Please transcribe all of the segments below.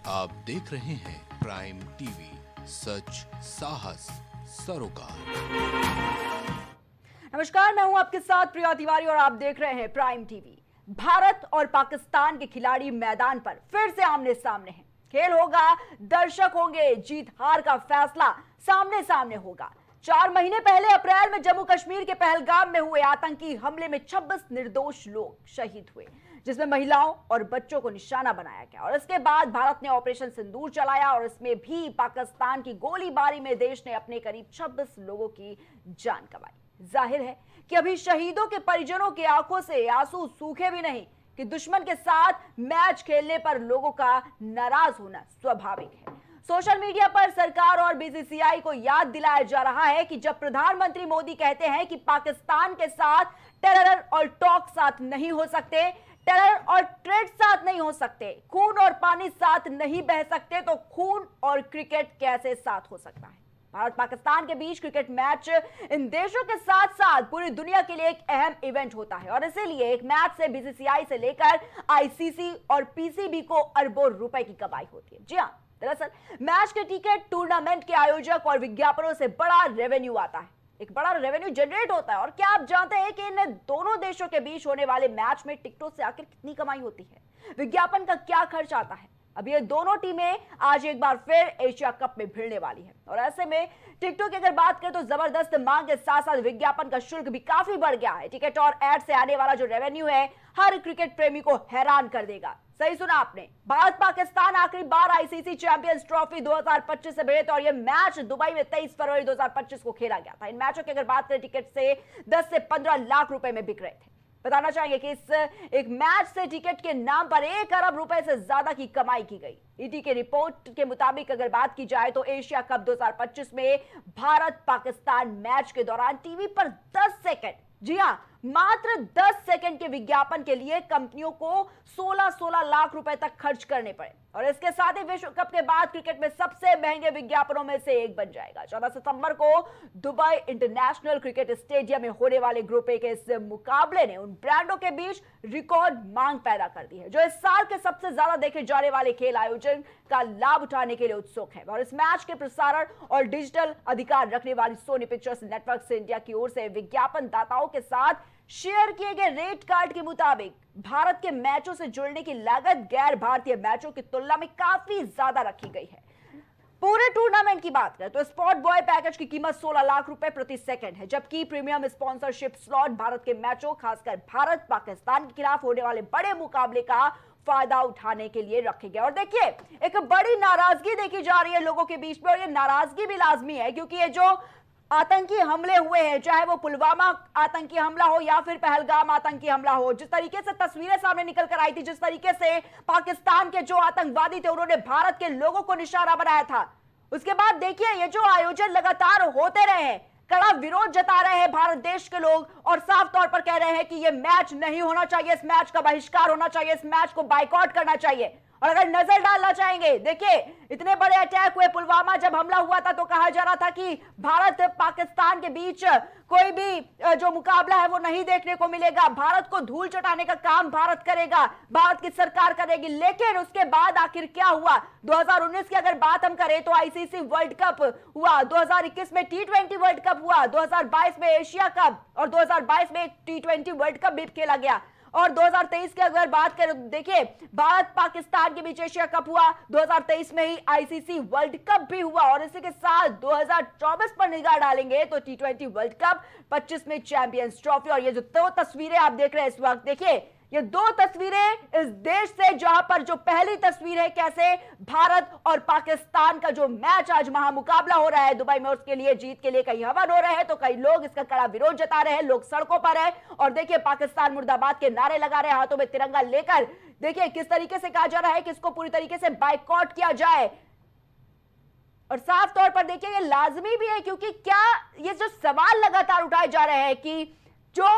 आप देख रहे हैं प्राइम टीवी, सच साहस सरोकार। नमस्कार, मैं हूं आपके साथ प्रिया तिवारी और आप देख रहे हैं प्राइम टीवी। भारत और पाकिस्तान के खिलाड़ी मैदान पर फिर से आमने सामने हैं। खेल होगा, दर्शक होंगे, जीत हार का फैसला सामने सामने होगा। 4 महीने पहले अप्रैल में जम्मू कश्मीर के पहलगाम में हुए आतंकी हमले में 26 निर्दोष लोग शहीद हुए, जिसमें महिलाओं और बच्चों को निशाना बनाया गया। और इसके बाद भारत ने ऑपरेशन सिंदूर चलाया और इसमें भी पाकिस्तान की गोलीबारी में देश ने अपने करीब 26 लोगों की जान गंवाई। जाहिर है कि अभी शहीदों के परिजनों की आंखों से आंसू सूखे भी नहीं कि दुश्मन के साथ मैच खेलने पर लोगों का नाराज होना स्वाभाविक है। सोशल मीडिया पर सरकार और बीसीसीआई को याद दिलाया जा रहा है कि जब प्रधानमंत्री मोदी कहते हैं कि पाकिस्तान के साथ टेरर और टॉक साथ नहीं हो सकते, टेरर और ट्रेड साथ नहीं हो सकते, खून और पानी साथ नहीं बह सकते, तो खून और क्रिकेट कैसे साथ हो सकता है। भारत पाकिस्तान के बीच क्रिकेट मैच इन देशों के साथ साथ पूरी दुनिया के लिए एक अहम इवेंट होता है और इसीलिए एक मैच से बीसीसीआई से लेकर आईसीसी और पीसीबी को अरबों रुपए की कमाई होती है। जी हां, दरअसल मैच के टिकट, टूर्नामेंट के आयोजक और विज्ञापनों से बड़ा रेवेन्यू आता है, एक बड़ा रेवेन्यू जनरेट होता है। और क्या आप जानते हैं कि इन दोनों देशों के बीच होने वाले मैच में टिकटों से आखिर कितनी कमाई होती है, विज्ञापन का क्या खर्च आता है। अब ये दोनों टीमें आज एक बार फिर एशिया कप में भिड़ने वाली है और ऐसे में टिकटों की अगर बात करें तो जबरदस्त मांग के साथ साथ विज्ञापन का शुल्क भी काफी बढ़ गया है। टिकट और एड से आने वाला जो रेवेन्यू है हर क्रिकेट प्रेमी को हैरान कर देगा। सही सुना आपने, भारत पाकिस्तान आखिरी बार आईसीसी चैंपियंस ट्रॉफी 2025 से भिड़े थे और यह मैच दुबई में 23 फरवरी 2025 को खेला गया था। इन मैचों की अगर बात करें टिकट से 10 से 15 लाख रुपए में बिक रहे थे। बताना चाहेंगे कि इस एक मैच से टिकट के नाम पर 1 अरब रुपए से ज्यादा की कमाई की गई। ईडी के रिपोर्ट के मुताबिक अगर बात की जाए तो एशिया कप 2025 में भारत पाकिस्तान मैच के दौरान टीवी पर 10 सेकंड, जी हां, मात्र 10 सेकंड के विज्ञापन के लिए कंपनियों को 16 लाख रुपए तक खर्च करने पड़े और इसके साथ ही विश्व कप के बाद क्रिकेट में सबसे महंगे विज्ञापनों में से एक बन जाएगा। 14 सितंबर को दुबई इंटरनेशनल क्रिकेट स्टेडियम में होने वाले ग्रुप ए के इस मुकाबले ने उन ब्रांडों के बीच रिकॉर्ड मांग पैदा कर दी है जो इस साल के सबसे ज्यादा देखे जाने वाले खेल आयोजन का लाभ उठाने के लिए उत्सुक है। और इस मैच के प्रसारण और डिजिटल अधिकार रखने वाली सोनी पिक्चर्स नेटवर्क्स इंडिया की ओर से विज्ञापन दाताओं के साथ शेयर किए गए रेट कार्ड के मुताबिक भारत के मैचों से जुड़ने की लागत गैर भारतीय मैचों की तुलना में काफी ज्यादा रखी गई है। पूरे टूर्नामेंट की बात करें तो स्पॉट बॉय पैकेज की कीमत 16 लाख रुपए प्रति सेकंड है, जबकि प्रीमियम स्पॉन्सरशिप स्लॉट भारत के मैचों, खासकर भारत पाकिस्तान के खिलाफ होने वाले बड़े मुकाबले का फायदा उठाने के लिए रखे गए। और देखिए, एक बड़ी नाराजगी देखी जा रही है लोगों के बीच में और ये नाराजगी भी लाजमी है क्योंकि ये जो आतंकी हमले हुए हैं, चाहे वो पुलवामा आतंकी हमला हो या फिर पहलगाम आतंकी हमला हो, जिस तरीके से तस्वीरें सामने निकल कर आई थी, जिस तरीके से पाकिस्तान के जो आतंकवादी थे उन्होंने भारत के लोगों को निशाना बनाया था, उसके बाद देखिए ये जो आयोजन लगातार होते रहे हैं, कड़ा विरोध जता रहे हैं भारत देश के लोग और साफ तौर पर कह रहे हैं कि यह मैच नहीं होना चाहिए, इस मैच का बहिष्कार होना चाहिए, इस मैच को बाइकआउट करना चाहिए। और अगर नजर डालना चाहेंगे, देखिए इतने बड़े अटैक हुए, पुलवामा जब हमला हुआ था तो कहा जा रहा था कि भारत पाकिस्तान के बीच कोई भी जो मुकाबला है वो नहीं देखने को मिलेगा, भारत को धूल चटाने का काम भारत करेगा, भारत की सरकार करेगी। लेकिन उसके बाद आखिर क्या हुआ? 2019 की अगर बात हम करें तो आईसीसी वर्ल्ड कप हुआ, 2021 में T20 वर्ल्ड कप हुआ, 2022 में एशिया कप और 2022 में T20 वर्ल्ड कप भी खेला गया। और 2023 की अगर बात करें, देखिए भारत पाकिस्तान के बीच एशिया कप हुआ, 2023 में ही आईसीसी वर्ल्ड कप भी हुआ और इसी के साथ 2024 पर निगाह डालेंगे तो T20 वर्ल्ड कप, 25 में चैंपियंस ट्रॉफी। और ये जो 2 तस्वीरें आप देख रहे हैं इस वक्त, देखिए ये 2 तस्वीरें इस देश से, जहां पर जो पहली तस्वीर है कैसे भारत और पाकिस्तान का जो मैच आज महामुकाबला हो रहा है दुबई में, उसके लिए जीत के लिए कई हवन हो रहे हैं तो कई लोग इसका कड़ा विरोध जता रहे हैं, लोग सड़कों पर है और देखिए पाकिस्तान मुर्दाबाद के नारे लगा रहे हैं, हाथों में तिरंगा लेकर। देखिए किस तरीके से कहा जा रहा है कि इसको पूरी तरीके से बाइकआउट किया जाए। और साफ तौर पर देखिए ये लाजमी भी है क्योंकि क्या ये जो सवाल लगातार उठाए जा रहे हैं कि जो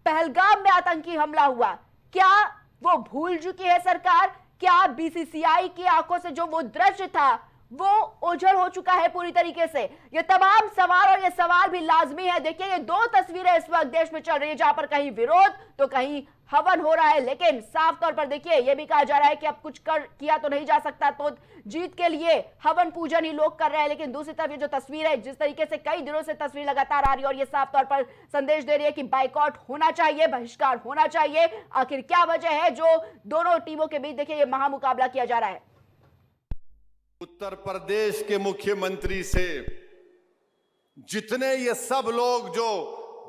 पहलगाम में आतंकी हमला हुआ, क्या वो भूल चुकी है सरकार? क्या बीसीसीआई की आंखों से जो वो दृश्य था वो ओझल हो चुका है पूरी तरीके से? ये तमाम सवाल और ये सवाल भी लाजमी है। देखिए ये 2 तस्वीरें इस वक्त देश में चल रही है जहां पर कहीं विरोध तो कहीं हवन हो रहा है, लेकिन साफ तौर पर देखिए ये भी कहा जा रहा है कि अब कुछ कर किया तो नहीं जा सकता, तो जीत के लिए हवन पूजन ही लोग कर रहे हैं। लेकिन दूसरी तरफ ये जो तस्वीर है, जिस तरीके से कई दिनों से तस्वीर लगातार आ रही है और ये साफ तौर पर संदेश दे रही है कि बाइकआउट होना चाहिए, बहिष्कार होना चाहिए। आखिर क्या वजह है जो दोनों टीमों के बीच देखिए ये महामुकाबला किया जा रहा है। उत्तर प्रदेश के मुख्यमंत्री से जितने ये सब लोग जो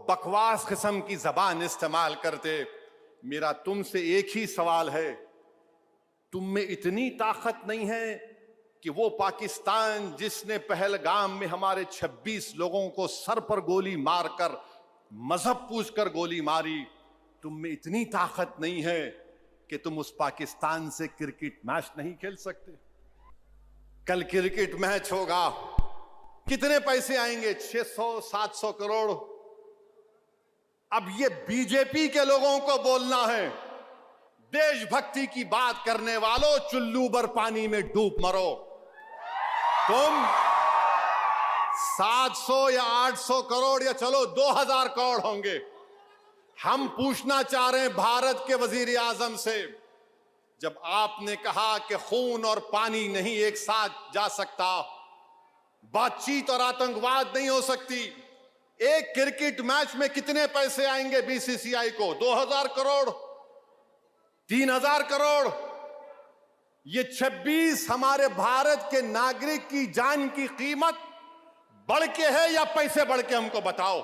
बकवास किस्म की जबान इस्तेमाल करते, मेरा तुमसे एक ही सवाल है, तुम में इतनी ताकत नहीं है कि वो पाकिस्तान जिसने पहलगाम में हमारे 26 लोगों को सर पर गोली मारकर मजहब पूछकर गोली मारी, तुम में इतनी ताकत नहीं है कि तुम उस पाकिस्तान से क्रिकेट मैच नहीं खेल सकते? कल क्रिकेट मैच होगा, कितने पैसे आएंगे? 600-700 करोड़। अब ये बीजेपी के लोगों को बोलना है, देशभक्ति की बात करने वालों, चुल्लू भर पानी में डूब मरो। तुम 700 या 800 करोड़ या चलो 2000 करोड़ होंगे। हम पूछना चाह रहे हैं भारत के वजीर आजम से, जब आपने कहा कि खून और पानी नहीं एक साथ जा सकता, बातचीत और आतंकवाद नहीं हो सकती, एक क्रिकेट मैच में कितने पैसे आएंगे बीसीसीआई को? 2000 करोड़, 3000 करोड़। ये 26 हमारे भारत के नागरिक की जान की कीमत बढ़ के है या पैसे बढ़ के? हमको बताओ।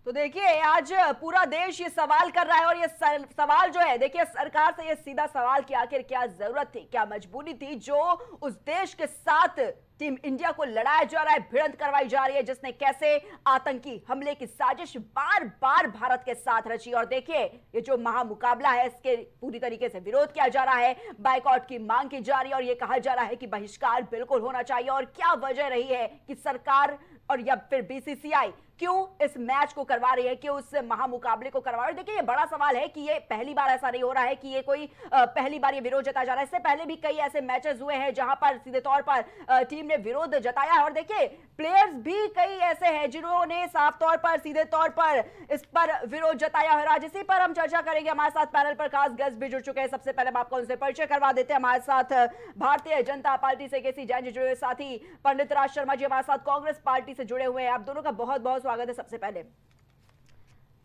तो देखिए आज पूरा देश ये सवाल कर रहा है और ये सवाल जो है देखिए सरकार से ये सीधा सवाल कि आखिर क्या जरूरत थी, क्या मजबूरी थी जो उस देश के साथ टीम इंडिया को लड़ाया जा रहा है, भिड़ंत करवाई जा रही है, जिसने कैसे आतंकी हमले की साजिश बार बार भारत के साथ रची। और देखिए ये जो महामुकाबला है इसके पूरी तरीके से विरोध किया जा रहा है, बाइकआउट की मांग की जा रही है और ये कहा जा रहा है कि बहिष्कार बिल्कुल होना चाहिए। और क्या वजह रही है कि सरकार और या फिर बीसीसीआई क्यों इस मैच को करवा रही है, क्यों इस महामुकाबले को करवा रही है? देखिए ये बड़ा सवाल है कि ये पहली बार ऐसा नहीं हो रहा है कि ये कोई पहली बार ये विरोध जताया जा रहा है। इससे पहले भी कई ऐसे मैचेस हुए हैं जहां पर सीधे तौर पर टीम ने विरोध जताया है और देखिए प्लेयर्स भी कई ऐसे हैं जिन्होंने साफ तौर पर सीधे तौर पर इस पर विरोध जताया है। आज इसी पर हम चर्चा करेंगे। हमारे साथ पैनल पर खास गेस्ट भी जुड़ चुके हैं। सबसे पहले हम आपको उनसे परिचय करवा देते हैं। हमारे साथ भारतीय जनता पार्टी से केसी जैन जी जुड़े हुए, साथ ही पंडित राज शर्मा जी हमारे साथ कांग्रेस पार्टी से जुड़े हुए हैं। आप दोनों का बहुत बहुत स्वागत है। सबसे पहले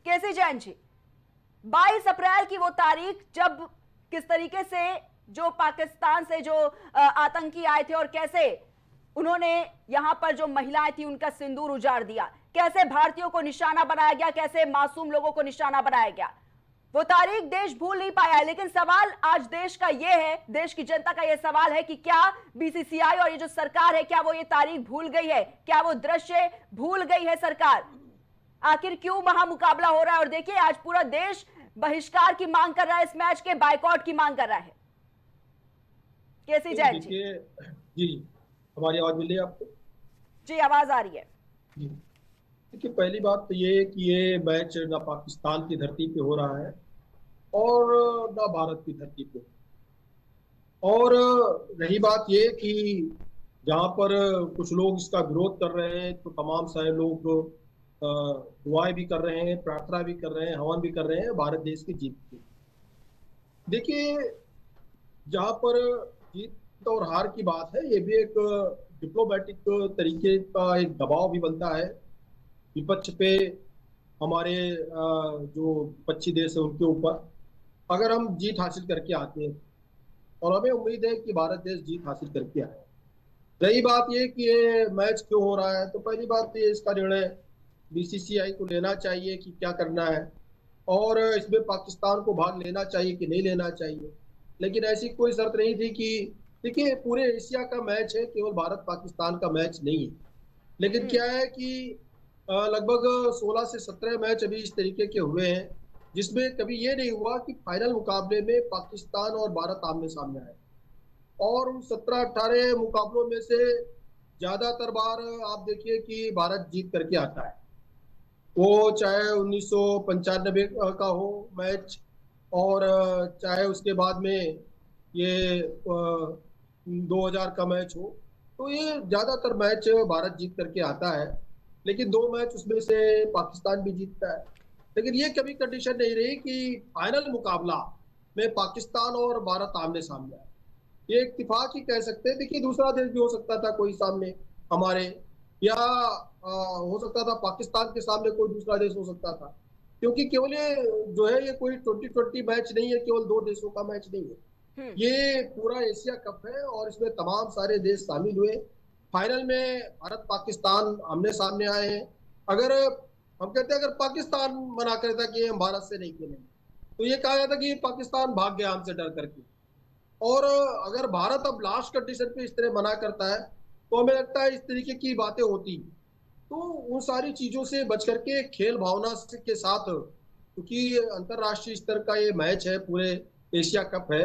केसी जैन जी, 22 अप्रैल की वो तारीख जब किस तरीके से जो पाकिस्तान से जो आतंकी आए थे और कैसे उन्होंने यहां पर जो महिलाएं थी उनका सिंदूर उजाड़ दिया, कैसे भारतीयों को निशाना बनाया गया, कैसे मासूम लोगों को निशाना बनाया गया, वो तारीख देश भूल नहीं पाया है। लेकिन सवाल आज देश का ये है, देश की जनता का ये सवाल है कि क्या बीसीसीआई और ये जो सरकार है क्या वो ये तारीख भूल गई है, क्या वो दृश्य भूल गई है सरकार? आखिर क्यों महामुकाबला हो रहा है? और देखिए आज पूरा देश बहिष्कार की मांग कर रहा है, इस मैच के बाइकआउट की मांग कर रहा है। केसी जैन जी। जी, हमारी आवाज मिल रही है आपको? जी आवाज आ रही है। देखिए पहली बात तो ये कि ये मैच ना पाकिस्तान की धरती पे हो रहा है और ना भारत की धरती पे। और रही बात ये कि जहाँ पर कुछ लोग इसका विरोध कर रहे हैं तो तमाम सारे लोग दुआएं भी कर रहे हैं, प्रार्थना भी कर रहे हैं, हवन भी कर रहे हैं भारत देश की जीत की। देखिए जहाँ पर जीत और हार की बात है, ये भी एक डिप्लोमेटिक तरीके का एक दबाव भी बनता है विपक्ष पे, हमारे जो विपक्षी देश है उनके ऊपर, अगर हम जीत हासिल करके आते हैं। और हमें उम्मीद है कि भारत देश जीत हासिल करके आए। रही बात ये कि ये मैच क्यों हो रहा है, तो पहली बात तो ये इसका निर्णय बीसीसीआई को लेना चाहिए कि क्या करना है और इसमें पाकिस्तान को भाग लेना चाहिए कि नहीं लेना चाहिए। लेकिन ऐसी कोई शर्त नहीं थी कि देखिए पूरे एशिया का मैच है, केवल भारत पाकिस्तान का मैच नहीं है। लेकिन क्या है कि लगभग 16 से 17 मैच अभी इस तरीके के हुए हैं जिसमें कभी ये नहीं हुआ कि फाइनल मुकाबले में पाकिस्तान और भारत आमने सामने आए। और उन 17-18 मुकाबलों में से ज्यादातर बार आप देखिए कि भारत जीत करके आता है, वो चाहे 1995 का हो मैच और चाहे उसके बाद में ये 2000 का मैच हो, तो ये ज्यादातर मैच भारत जीत करके आता है। लेकिन 2 मैच उसमें से पाकिस्तान भी जीतता है। लेकिन ये कभी कंडीशन नहीं रही कि फाइनल मुकाबला में पाकिस्तान और भारत आमने सामने आए। ये इत्तेफाक ही कह सकते हैं। देखिए दूसरा देश भी हो सकता था कोई सामने हमारे, या हो सकता था पाकिस्तान के सामने कोई दूसरा देश हो सकता था, क्योंकि केवल ये जो है ये कोई 2020 मैच नहीं है, केवल 2 देशों का मैच नहीं है। ये पूरा एशिया कप है और इसमें तमाम सारे देश शामिल हुए। फाइनल में भारत पाकिस्तान आमने सामने आए हैं। अगर हम कहते हैं अगर पाकिस्तान मना करता कि हम भारत से नहीं खेलेंगे, तो ये कहा जाता कि पाकिस्तान भाग गया हमसे डर करके। और अगर भारत अब लास्ट कंडीशन पे इस तरह मना करता है तो हमें लगता है इस तरीके की बातें होती। तो उन सारी चीजों से बच करके खेल भावना के साथ, क्योंकि अंतरराष्ट्रीय स्तर का ये मैच है, पूरे एशिया कप है,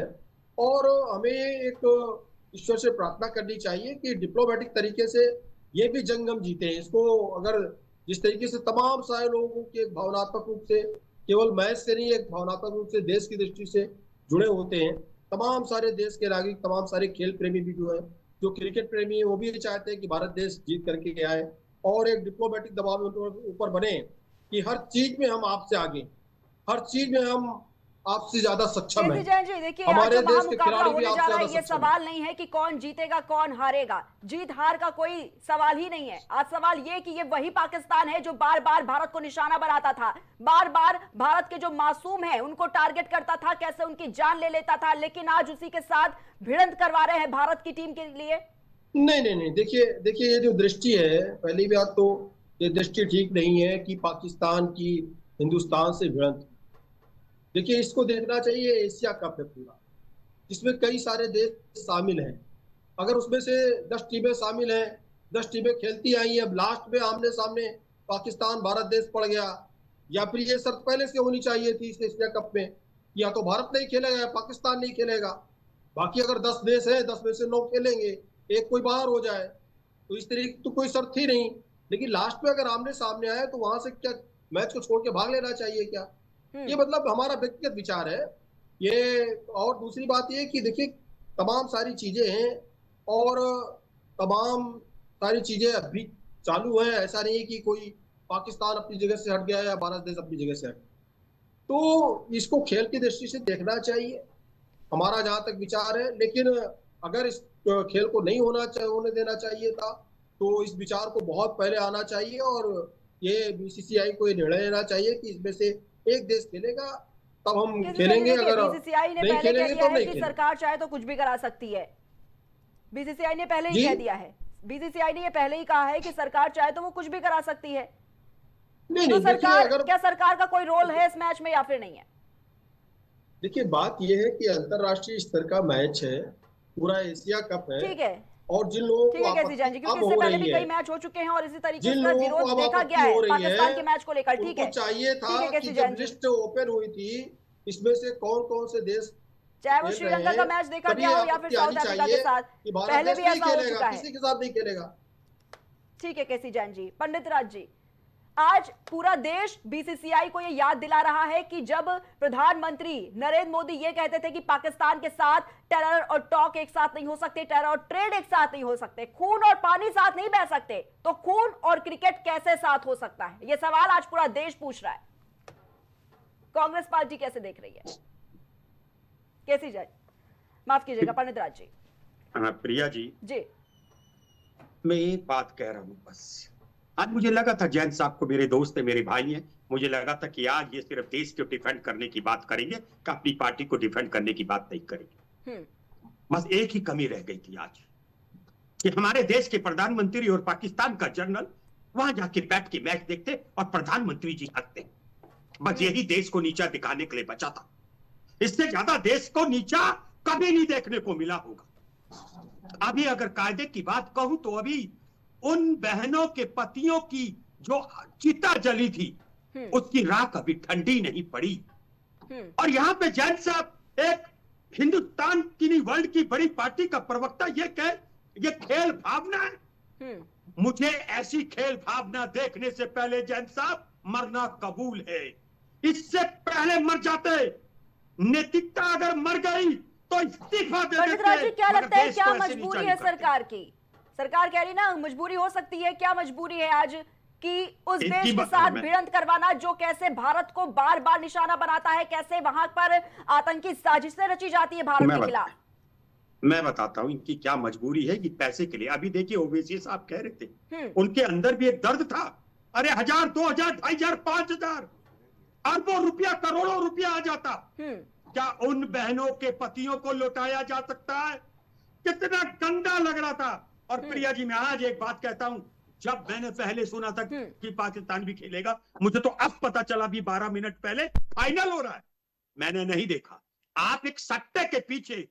और हमें एक ईश्वर से प्रार्थना करनी चाहिए कि डिप्लोमेटिक तरीके से ये भी जंग हम जीते हैं। इसको अगर जिस तरीके से तमाम सारे लोगों के भावनात्मक रूप से, केवल मैच से नहीं, एक भावनात्मक रूप से देश की दृष्टि से जुड़े होते हैं, तमाम सारे देश के नागरिक, तमाम सारे खेल प्रेमी भी जो है, जो क्रिकेट प्रेमी है, वो भी चाहते हैं कि भारत देश जीत करके आए और एक डिप्लोमेटिक दबाव ऊपर बने कि हर चीज में हम आपसे आगे, हर चीज में हम आपसे ज्यादा सक्षम है। जैन जी देखिए, आज जो महामुकाबला होने जा रहा है, ये सवाल नहीं है कि कौन जीतेगा कौन हारेगा, जीत हार का कोई सवाल ही नहीं है। आज सवाल ये कि ये वही पाकिस्तान है जो बार बार भारत को निशाना बनाता था, बार बार भारत के जो मासूम हैं उनको टारगेट करता था, कैसे उनकी जान ले लेता था, लेकिन आज उसी के साथ भिड़ंत करवा रहे हैं भारत की टीम के लिए। नहीं, देखिए ये जो दृष्टि है, पहली बात तो ये दृष्टि ठीक नहीं है कि पाकिस्तान की हिंदुस्तान से भिड़ंत। देखिए इसको देखना चाहिए, एशिया कप है पूरा, जिसमें कई सारे देश शामिल हैं। अगर उसमें से 10 टीमें शामिल हैं, 10 टीमें खेलती आई हैं, अब लास्ट में आमने सामने पाकिस्तान भारत देश पड़ गया, या फिर ये शर्त पहले से होनी चाहिए थी इस एशिया कप में, या तो भारत नहीं खेलेगा या पाकिस्तान नहीं खेलेगा। बाकी अगर 10 देश है, 10 में से 9 खेलेंगे, एक कोई बाहर हो जाए, तो इस तरीके तो कोई शर्त ही नहीं। लेकिन लास्ट में अगर आमने सामने आए तो वहां से क्या मैच को छोड़ के भाग लेना चाहिए क्या? ये मतलब हमारा व्यक्तिगत विचार है ये। और दूसरी बात ये कि देखिए तमाम सारी चीजें हैं और तमाम सारी चीजें अभी चालू हैं। ऐसा नहीं है कि कोई पाकिस्तान अपनी जगह से हट गया या भारत देश अपनी जगह से हट गया। तो इसको खेल की दृष्टि से देखना चाहिए, हमारा जहां तक विचार है। लेकिन अगर इस खेल को नहीं होने देना चाहिए था, तो इस विचार को बहुत पहले आना चाहिए और ये बीसीसीआई को ये निर्णय लेना चाहिए कि इसमें से एक देश खेलेगा, तब हम खेलेंगे। अगर बीसीसीआई ने पहले कह दिया है कि सरकार चाहे तो कुछ भी करा सकती है। बीसीसीआई ने पहले ही कह दिया है, बीसीसीआई ने ये पहले ही कहा है कि सरकार चाहे तो वो कुछ भी करा सकती है। तो सरकार, क्या सरकार का कोई रोल है इस मैच में या फिर नहीं है? देखिए बात ये है कि अंतरराष्ट्रीय स्तर का मैच है, पूरा एशिया कप है, ठीक है, और जिन लोगों को क्योंकि इससे पहले भी कई मैच हो चुके हैं और इसी तरीके से विरोध देखा गया है पाकिस्तान के मैच को लेकर। ठीक है, चाहिए था कि जब लिस्ट ओपन हुई थी इसमें से कौन कौन से देश, चाहे वो श्रीलंका का मैच देखा गया हो या फिर साउथ अफ्रीका के साथ, पहले भी ऐसा हो चुका है, किसी के साथ नहीं खेलेगा। ठीक है केसी जैन जी। पंडित राज जी, आज पूरा देश बीसीसीआई को यह याद दिला रहा है कि जब प्रधानमंत्री नरेंद्र मोदी ये कहते थे कि पाकिस्तान के साथ टेरर और टॉक एक साथ नहीं हो सकते, टेरर और ट्रेड एक साथ नहीं हो सकते, खून और पानी साथ नहीं बह सकते, तो खून और क्रिकेट कैसे साथ हो सकता है? यह सवाल आज पूरा देश पूछ रहा है। कांग्रेस पार्टी कैसे देख रही है? कैसी जाए, माफ कीजिएगा पंडित राज जी। प्रिया जी, मैं एक बात कह रहा हूं बस। आज मुझे लगा था जैन साहब को मेरे दोस्त है, मेरे भाई हैं, मुझे लगा था कि आज ये सिर्फ देश को डिफेंड करने की बात करेंगे, कि अपनी पार्टी को डिफेंड करने की बात नहीं करेंगे। बस एक ही कमी रह गई थी आज, कि हमारे देश के प्रधानमंत्री और पाकिस्तान का जनरल वहां जाके बैठ के मैच देखते और प्रधानमंत्री जी हंसते। बस यही देश को नीचा दिखाने के लिए बचा था। इससे ज्यादा देश को नीचा कभी नहीं देखने को मिला होगा। अभी अगर कायदे की बात कहूं तो अभी उन बहनों के पतियों की जो चिता जली थी उसकी राख अभी ठंडी नहीं पड़ी। और यहाँ पे जैन साहब एक हिंदुस्तान की नहीं वर्ल्ड की बड़ी पार्टी का प्रवक्ता ये खेल भावना है। मुझे ऐसी खेल भावना देखने से पहले जैन साहब मरना कबूल है। इससे पहले मर जाते, नैतिकता अगर मर गई तो इस्तीफा दे देते। क्या लगता है, क्या मजबूरी है सरकार की? सरकार कह रही ना मजबूरी हो सकती है, क्या मजबूरी है आज कि उस देश के साथ भिड़ंत करवाना जो कैसे भारत को बार बार निशाना बनाता है, कैसे वहां पर आतंकी साजिशें रची जाती है भारत के खिलाफ? मैं बताता हूं इनकी क्या मजबूरी है कि पैसे के लिए। अभी देखिए ओवैसी साहब कह रहे थे उनके अंदर भी एक दर्द था। अरे 1000, 2000, 2500, 5000 अरबों रुपया, करोड़ों रुपया आ जाता, क्या उन बहनों के पतियों को लौटाया जा सकता है? कितना गंदा लग रहा था। और प्रिया जी, मैं आज एक बात कहता हूं, जब मैंने पहले सुना था कि पाकिस्तान भी खेलेगा, मुझे तो अब पता चला भी 12 मिनट पहले फाइनल हो रहा है, मैंने नहीं देखा। आप एक सट्टे के पीछे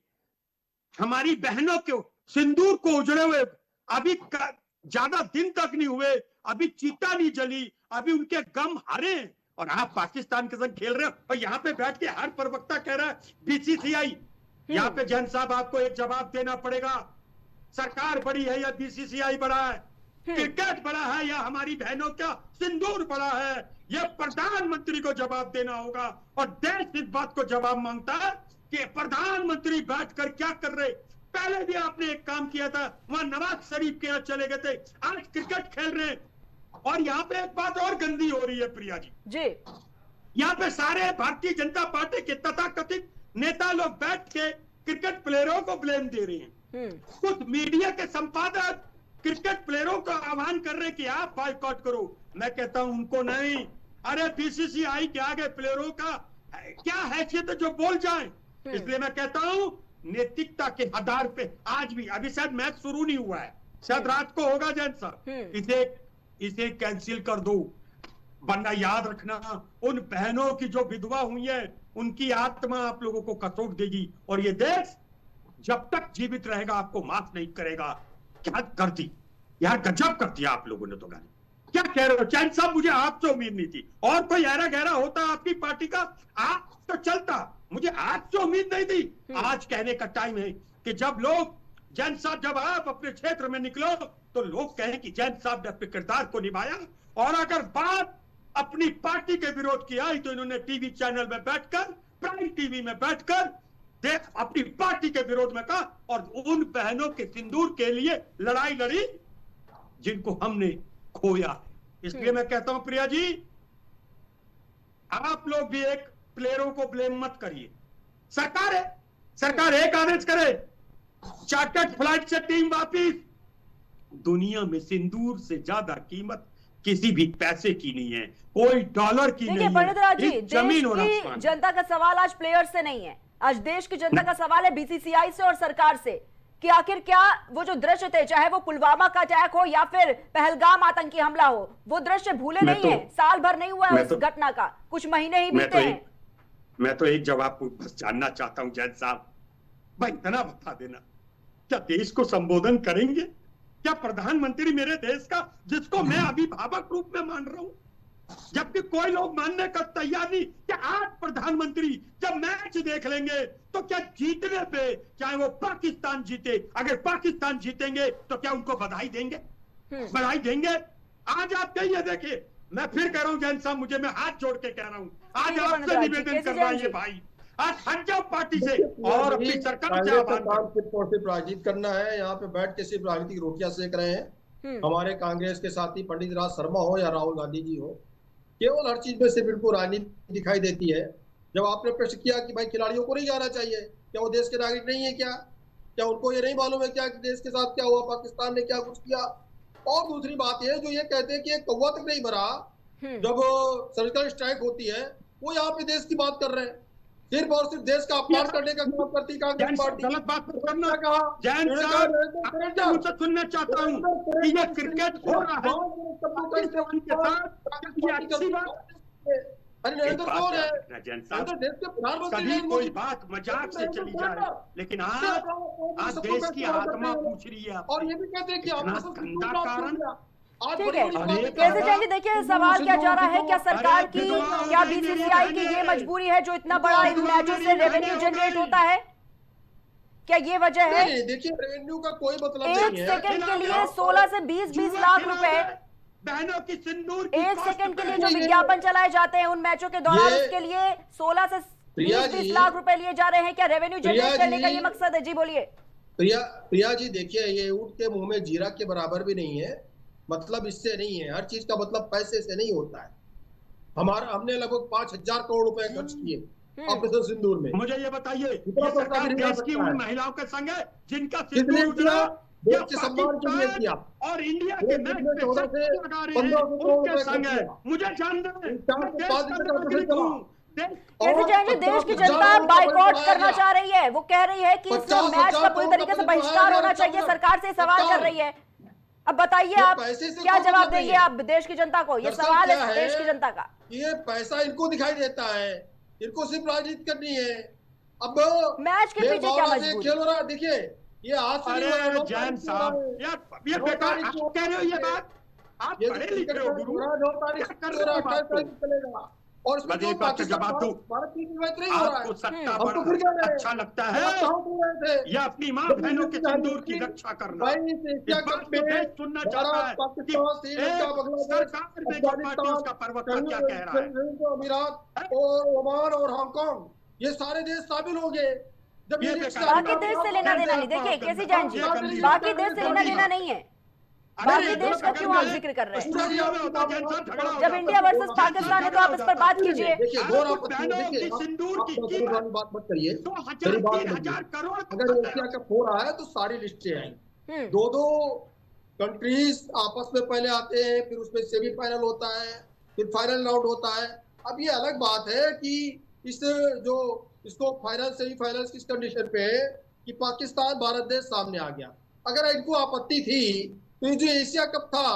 हमारी बहनों को सिंदूर को उजड़े हुए अभी ज्यादा दिन तक नहीं हुए, अभी चीता नहीं जली, अभी उनके गम हरे, और आप पाकिस्तान के संग खेल रहे हो। और यहाँ पे बैठ के हर प्रवक्ता कह रहा है बीसीसीआई। यहाँ पे जैन साहब आपको एक जवाब देना पड़ेगा, सरकार बड़ी है या बीसीसीआई बड़ा है? क्रिकेट बड़ा है या हमारी बहनों का सिंदूर बड़ा है? यह प्रधानमंत्री को जवाब देना होगा। और देश इस बात को जवाब मांगता है कि प्रधानमंत्री बैठकर क्या कर रहे। पहले भी आपने एक काम किया था, वहां नवाज शरीफ के यहाँ चले गए थे, आज क्रिकेट खेल रहे हैं। और यहाँ पे एक बात और गंदी हो रही है प्रिया जी, यहाँ पे सारे भारतीय जनता पार्टी के तथाकथित नेता लोग बैठ के क्रिकेट प्लेयरों को ब्लेम दे रहे हैं। कुछ मीडिया के संपादक क्रिकेट प्लेयरों का आह्वान कर रहे हैं कि आप बायकॉट करो। मैं कहता हूं उनको नहीं, अरे बीसीसीआई के आगे प्लेयरों का क्या हैसियत है जो बोल जाए। इसलिए मैं कहता हूं नैतिकता के आधार पे आज भी, अभी शायद मैच शुरू नहीं हुआ है, शायद रात को होगा जैन साहब, इसे कैंसिल कर दो। वरना याद रखना, उन बहनों की जो विधवा हुई है उनकी आत्मा आप लोगों को कसोट देगी, और ये देश जब तक जीवित रहेगा आपको माफ नहीं करेगा। क्या कर दी यार, गजब कर दिया आप लोगों ने तो गाली। क्या कह रहे हो चैन साहब, मुझे आपसे उम्मीद नहीं थी। और कोई गहरा गहरा होता आपकी पार्टी का आप तो चलता, मुझे आपसे उम्मीद नहीं थी। आज कहने का टाइम है कि जब लोग, जैन साहब जब आप अपने क्षेत्र में निकलो तो लोग कहें कि जैन साहब ने अपने किरदार को निभाया। और अगर बात अपनी पार्टी के विरोध की आई तो इन्होंने टीवी चैनल में बैठकर, प्राइम टीवी में बैठकर देख अपनी पार्टी के विरोध में कहा, और उन बहनों के सिंदूर के लिए लड़ाई लड़ी जिनको हमने खोया। इसलिए मैं कहता हूं प्रिया जी, आप लोग भी एक प्लेयरों को ब्लेम मत करिए। सरकार है, सरकार एक आदेश करे, चार्टर्ड फ्लाइट से टीम वापिस। दुनिया में सिंदूर से ज्यादा कीमत किसी भी पैसे की नहीं है, कोई डॉलर की नहीं है। पंडित राज जी, देश की जनता का सवाल आज प्लेयर से नहीं है, आज देश की जनता का सवाल है बीसीसीआई से और सरकार से कि आखिर क्या वो जो दृश्य थे, चाहे वो पुलवामा का अटैक हो या फिर पहलगाम आतंकी हमला हो, वो दृश्य भूले नहीं है। साल भर नहीं हुआ है उस घटना का, कुछ महीने ही बीते हैं। मैं तो एक जवाब बस जानना चाहता हूं जैन साहब, भाई इतना बता देना, क्या देश को संबोधन करेंगे? क्या प्रधानमंत्री मेरे देश का, जिसको मैं अभिभावक रूप में मान रहा हूं, जबकि कोई लोग मानने का तैयार नहीं, क्या आज प्रधानमंत्री जब मैच देख लेंगे तो क्या जीतने पे, चाहे वो पाकिस्तान जीते, अगर पाकिस्तान जीतेंगे तो क्या उनको बधाई देंगे? बधाई देंगे? आज आप कहिए, देखिए मैं फिर कह रहा हूं जैन साहब, मुझे मैं हाथ जोड़ के कह रहा हूं, आज आपसे निवेदन कर रहा है भाई, आज हट जाओ पार्टी से और अपनी सरकार से सिर्फ राजनीति करना है। यहाँ पे बैठ के सिर्फ राजनीति की रोटियां सेक रहे हैं। हमारे कांग्रेस के साथी पंडित राज शर्मा हो या राहुल गांधी जी हो, केवल हर चीज में सिर्फ इनको राजनीति दिखाई देती है। जब आपने प्रश्न किया कि भाई खिलाड़ियों को नहीं जाना चाहिए, क्या वो देश के नागरिक नहीं है? क्या उनको ये नहीं मालूम है क्या कि देश के साथ क्या हुआ, पाकिस्तान ने क्या कुछ किया? और दूसरी बात यह जो ये कहते हैं कि एक कौवा तक नहीं मरा जब सर्जिकल स्ट्राइक होती है, वो यहाँ पे देश की बात कर रहे हैं, सिर्फ और सिर्फ देश का अपमान करने का काम करती कांग्रेस पार्टी। गलत बात पर करना कहा जैन साहब, मुझसे सुनना चाहता हूं कि ये क्रिकेट हो रहा है पाकिस्तान के साथ, ये अच्छी बात। अरे नरेंद्र कौन है? जैन साहब, कभी कोई बात मजाक से चली जाए, लेकिन आज देश की आत्मा पूछ रही है, और ये भी कहते हैं कि गंदा कारण। ठीक है, कैसे जाएंगे? देखिए सवाल क्या जा रहा है, क्या सरकार की, क्या बीसीसीआई की ये मजबूरी है जो इतना बड़ा इन मैचों से रेवेन्यू जनरेट होता है? क्या ये वजह है? देखिए रेवेन्यू का कोई मतलब नहीं है। एक सेकंड के लिए 16 से 20 लाख रुपए, बहनों की सिंदूर, एक सेकंड के लिए जो विज्ञापन चलाए जाते हैं उन मैचों के दौरान, उसके लिए 16 से 20 लाख रुपए लिए जा रहे हैं। क्या रेवेन्यू जनरेट करने का ये मकसद है? जी बोलिए। प्रिया जी, देखिए ये ऊंट के मुंह में जीरा के बराबर भी नहीं है मतलब इससे नहीं है, हर चीज का मतलब पैसे से नहीं होता है। हमने लगभग 5,000 करोड़ रुपए खर्च किए ऑपरेशन सिंदूर में। मुझे ये बताइए, इतना ये पैसा सरकार भी नहीं आ देश की सकता उन है। महिलाओं के संग है जिनका किसने सिंदूर किया? उजला, देश या के सम्मान के लिए किया। पाकिस्तान और इंडिया के देश मैच जिसने पे 14 से शर्त लगा रहे हैं 1500 करोड़ उनके रुपए संग खर्च है। किया। मुझे जानना है, इन चार मैं से देश 5 का दिन का नागरिक चला। हूँ। कैसे जाएंगे? देश की जनता बाइकआउट करना चाह रही है, वो कह रही है कि इस मैच का पूरी तरीके से बहिष्कार होना चाहिए, सरकार से सवाल कर रही है। अब बताइए आप क्या जवाब देंगे आप देश की जनता को? ये सवाल है देश की जनता का। ये पैसा इनको दिखाई देता है, इनको सिर्फ राजनीति करनी है। अब मैच के पीछे क्या मजबूरी? खेल हो रहा है, देखिए ये आज से नहीं हो रहा है। जैन साहब, यार ये बेकार आप कह रहे हो ये बात? आप पढ़े लिखे हो गुरु, क्या कर रहे हो बात को? चलेगा और इसमें जो पाकिस्तान भारत की मैच नहीं हो रहा है। आपको सट्टा हम तो फिर कह रहे हैं, अच्छा लगता है ये या अपनी माँ बहनों के सिंदूर की रक्षा करना? इस बात को देश सुनना चाहता है कि सरकार में जो पार्टी उसका प्रवक्ता क्या कह रहा है? अमीरात और ओमान और हांगकांग, ये सारे देश शामिल हो गए। जब ये बाकी देश से लेना देना नहीं। देखिए केसी जैन जी, बाकी देश से लेना देना नहीं है। बाकी देश का क्यों आप जिक्र कर रहे हैं? जब इंडिया वर्सेस पाकिस्तान है तो आप इस पर बात कीजिए। सिंदूर की कीमत बात मत करिए। 2,000-3,000 करोड़ अगर एशिया कप हो रहा है तो सारी लिस्टें आएंगी। दो कंट्रीज आपस में पहले आते हैं, फिर उसमें सेमीफाइनल होता है, फिर फाइनल राउंड होता है। अब ये अलग बात है कि इसको फाइनल सेमीफाइनल किस कंडीशन पे है कि पाकिस्तान भारत देश सामने आ गया। अगर इनको आपत्ति थी तो ये जो एशिया कप था,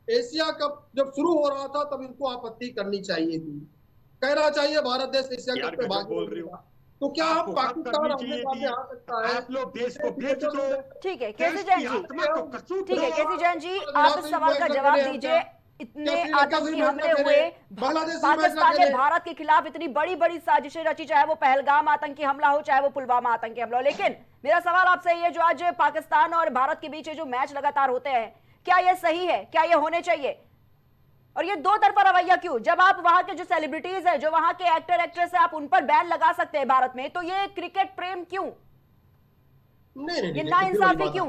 एशिया कप जब शुरू हो रहा था तब इनको आपत्ति करनी चाहिए थी, कहना चाहिए भारत देश एशिया कप पे भाग बोल रही हो। तो क्या आप पाकिस्तान अपने सामने आ सकता है? आप लोग देश को बेच दो। ठीक है केसी जैन जी, ठीक है केसी जैन जी, आप इस सवाल का जवाब दीजिए। इतने आतंकी हमले हुए पाकिस्तान ने भारत के खिलाफ, इतनी बड़ी बड़ी साजिशें रची, चाहे वो पहलगाम आतंकी हमला हो, चाहे वो पुलवामा आतंकी हमला हो। लेकिन मेरा सवाल आपसे ये, जो आज पाकिस्तान और भारत के बीच जो मैच लगातार होते हैं, क्या ये सही है? क्या ये होने चाहिए? और ये दो तरफा रवैया क्यों? जब आप वहां के जो सेलिब्रिटीज हैं, जो वहां के एक्टर एक्ट्रेस है, आप उन पर बैन लगा सकते हैं भारत में, तो ये क्रिकेट प्रेम क्यों? ये नाइंसाफी क्यों?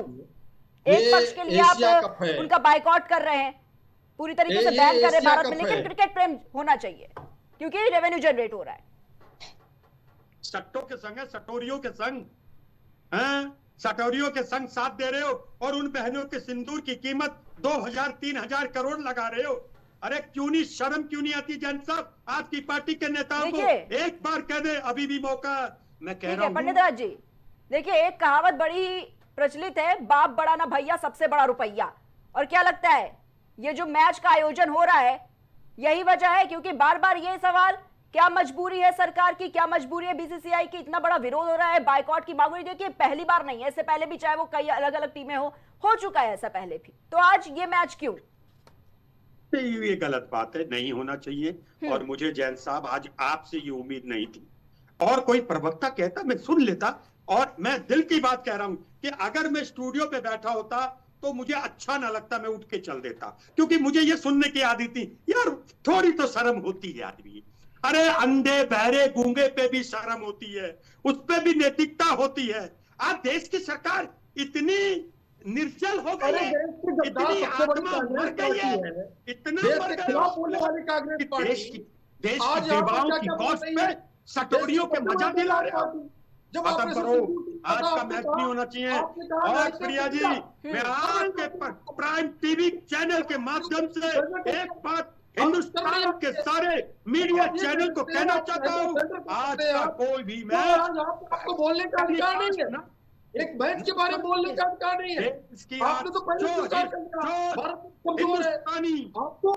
एक पक्ष के लिए आप उनका बाइकआउट कर रहे हैं, पूरी तरीके से बैन कर रहे हैं भारत में, लेकिन क्रिकेट प्रेम होना चाहिए क्योंकि रेवेन्यू जनरेट हो रहा है। सट्टों के संग है, सटोरियों के संग हैं, सटोरियों के संग साथ दे रहे हो और उन बहनों के सिंदूर की कीमत 2,000-3,000 करोड़ लगा रहे हो। अरे क्यों नहीं, शर्म क्यों नहीं आती जैन साहब? आपकी पार्टी के नेताओं को एक बार कह दे, अभी भी मौका। मैं कह रहा हूं पंडित राज जी, देखिए एक कहावत बड़ी प्रचलित है, बाप बड़ा ना भैया, सबसे बड़ा रुपया। और क्या लगता है ये जो मैच का आयोजन हो रहा है, यही वजह है? क्योंकि बार बार ये सवाल, क्या मजबूरी है सरकार की, क्या मजबूरी है बीसीसीआई की, इतना बड़ा विरोध हो रहा है, बाइकआउट की मांग हो रही है। देखिए पहली बार नहीं है, इससे पहले भी चाहे वो कई अलग अलग टीमें हो चुका है ऐसा पहले भी, तो आज ये मैच क्यों? ये गलत बात है, नहीं होना चाहिए। और मुझे जैन साहब आज आपसे ये उम्मीद नहीं थी, और कोई प्रवक्ता कहता मैं सुन लेता। और मैं दिल की बात कह रहा हूं कि अगर मैं स्टूडियो पे बैठा होता तो मुझे अच्छा ना लगता, मैं उठ के चल देता, क्योंकि मुझे ये सुनने की आदत थी, यार थोड़ी तो शर्म होती है आदमी। अरे अंधे बहरे गूंगे पे भी शर्म होती है, उस पे भी नैतिकता होती है। आज देश की सरकार इतनी निर्जल हो गई है, इतनी आत्मा मर गई है, इतना मर गई, देश की सेवाओं की कॉस्ट पे सटोरियों के मजा दिला रहे हो। खत्म करो, आज का मैच नहीं होना चाहिए। और प्रिया जी, मैं आपके प्राइम टीवी चैनल के माध्यम से एक बात हिंदुस्तान के सारे मीडिया चैनल को कहना चाहता हूँ, आज का कोई भी मैच आपको बोलने का अधिकार नहीं है ना, एक मैच के बारे में बोलने का अधिकार नहीं है। आपने तो पहले हिंदुस्तानी आपको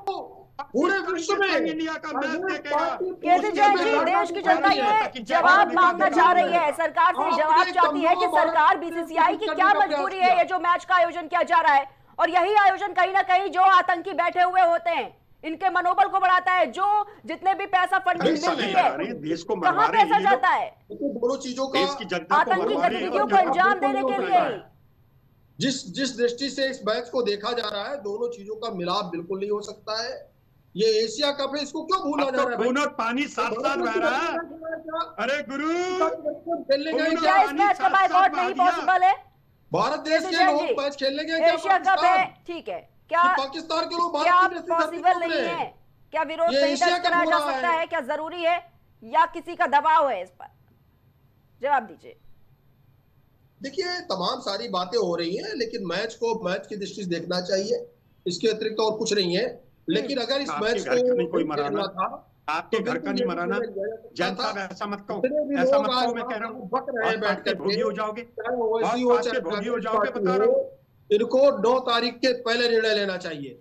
पूरे विश्व में इंडिया का मैच देखेगा। केसी जैन जी, देश की जनता ये जवाब मांगना चाह रही है, सरकार से जवाब चाहती है कि सरकार, बीसीसीआई की क्या मजबूरी है ये जो मैच का आयोजन किया जा रहा है। और यही आयोजन कहीं ना कहीं जो आतंकी बैठे हुए होते हैं, इनके मनोबल को बढ़ाता है, जो जितने भी पैसा फंडिंग मिलती है देश को कहां पैसा जाता है? दोनों चीजों का आतंकी गतिविधियों को अंजाम देने के लिए। जिस दृष्टि से इस मैच को देखा जा रहा है, दोनों चीजों का मिलाप बिल्कुल नहीं हो सकता है। ये एशिया कप है, इसको क्यों भूला जा रहा है? खून और पानी साथ साथ बह रहा है। अरे गुरु, क्या इस मैच का बाइकआउट नहीं पॉसिबल है? भारत देश के लोग मैच खेलने गए, एशिया कप है, ठीक है, क्या पाकिस्तान के लोग क्या भारत की जैसी धरती पॉसिबल पे नहीं उतरे है? हैं। क्या विरोध ये सही एशिया दर्ज कप कराया हो जा रहा सकता है। है? क्या जरूरी है या किसी का दबाव है इस पर? जवाब दीजिए। देखिए, तमाम सारी बातें हो रही हैं, लेकिन मैच को मैच की दृष्टि से देखना चाहिए, इसके अतिरिक्त और कुछ नहीं है। लेकिन अगर इस आपके मैच घर को का नहीं कोई नहीं मराना, खेलना था आपके तो घर का बिल्कुल नहीं ये मराना। निर्णय लिया जा सकता जैन था। साहब ऐसा मत कहो, जितने भी ऐसा लोग मत आज कहो, मैं कह वहां रहा हूँ बक रहे हैं बहुत बैठ बात के करके, भोगी हो जाओगे, चाहे ओवैसी हो बहुत बात चाहे के भोगी हो कांग्रेस जाओगे, पार्टी बता रहा हो, हूँ। इनको 9 तारीख के पहले निर्णय लेना चाहिए।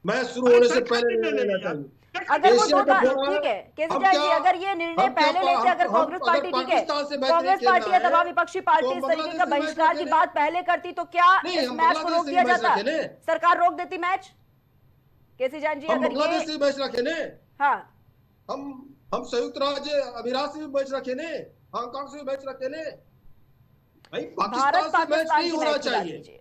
मैच शुरू अरे होने से सरकार पहले निर्णय निर्णय लेना लेगी यार, चाहिए। अगर वो एशिया कप हो रहा ठीक है, है केसी हम जैन क्या जी, अगर ये निर्णय हम क्या पहले लेते, अगर कांग्रेस अगर पार्टी, ठीक है, पाकिस्तान से मैच नहीं कांग्रेस खेलना पार्टी या है तमाम विपक्षी तो पार्टी इस तरीके बांग्लादेश का से मैच बहिष्कार की रखें। बात पहले करती तो क्या नहीं, इस हम मैच को बांग्लादेश रोक से दिया मैच जाता? रखें ने। सरकार रोक देती मैच? केसी जैन जी, हम अगर बांग्लादेश ये, से मैच रखे ने, हाँ, हम हम संयुक्त राज्य अमीरात से भी मैच रखे ने, हांगकांग से भी मैच रखे ने। भाई भारत पाकिस्तान से मैच पाकिस्तान नहीं की होना मैच की बात चाहिए, कीजिए।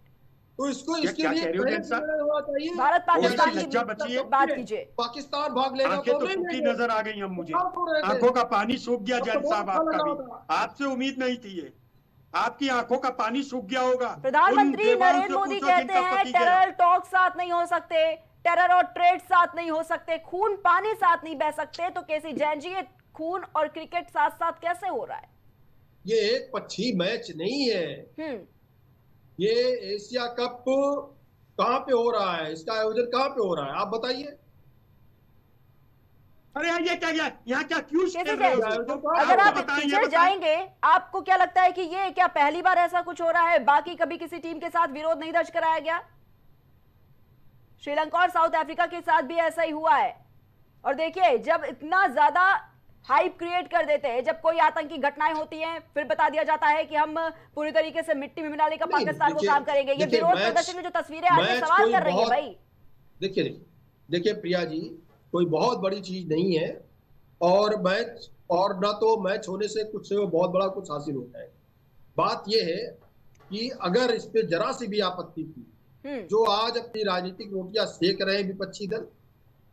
तो इसको क्या इसके क्या लिए कह रहे हो पहले जैन साहब? निर्णय होना चाहिए। भारत थोड़ी पाकिस्तान सी की लज्जा बचिए। बात कीजिए। पाकिस्तान भाग लेगा आंखें तो तो नहीं सूखी लेंगे। नजर आ गई अब मुझे, बात हो रहे थे। आंखों का पानी सूख गया अब तो जैन बहुत साहब, अच्छा आपका लगा भी। था। आपसे उम्मीद नहीं थी ये, आपकी आंखों का पानी सूख गया होगा। प्रधानमंत्री उन देवाओं नरेंद्र से मोदी पूछो कहते जिनका हैं पति गया। टेरर टॉक साथ नहीं हो सकते, टेरर और ट्रेड साथ नहीं हो सकते, खून पानी साथ नहीं बह सकते। तो केसी जैन जी, ये खून और क्रिकेट साथ साथ कैसे हो रहा है? ये एक पक्षी मैच नहीं है। ये एशिया कप कहाँ पे हो रहा है, इसका आयोजन कहाँ पे हो रहा है, आप बताइए। अरे यार, ये क्या गया यहाँ, क्या क्यों कैसे खेल रहे हो? जाएंगे? तो अगर आप बताएं, ये पिछड़ बताएं। जाएंगे, आपको क्या लगता है कि ये क्या पहली बार ऐसा कुछ हो रहा है? बाकी कभी किसी टीम के साथ विरोध नहीं दर्ज कराया गया? श्रीलंका और साउथ अफ्रीका के साथ भी ऐसा ही हुआ है। और देखिए, जब इतना ज्यादा हाइप क्रिएट कर देते हैं, जब कोई आतंकी घटनाएं होती हैं, फिर बता दिया जाता है कि हम पूरी तरीके से मिट्टी में मिलाने का पाकिस्तान को काम करेंगे। ये विरोध प्रदर्शन की जो तस्वीरें आज ये सवाल कर रही है भाई। देखिए प्रिया जी, कोई बहुत बड़ी चीज नहीं है, और मैच, और ना तो मैच होने से कुछ बहुत बड़ा कुछ हासिल होता है। बात यह है कि अगर इस पे जरा सी भी आपत्ति थी, जो आज अपनी राजनीतिक रोटियां सेक रहे हैं विपक्षी दल,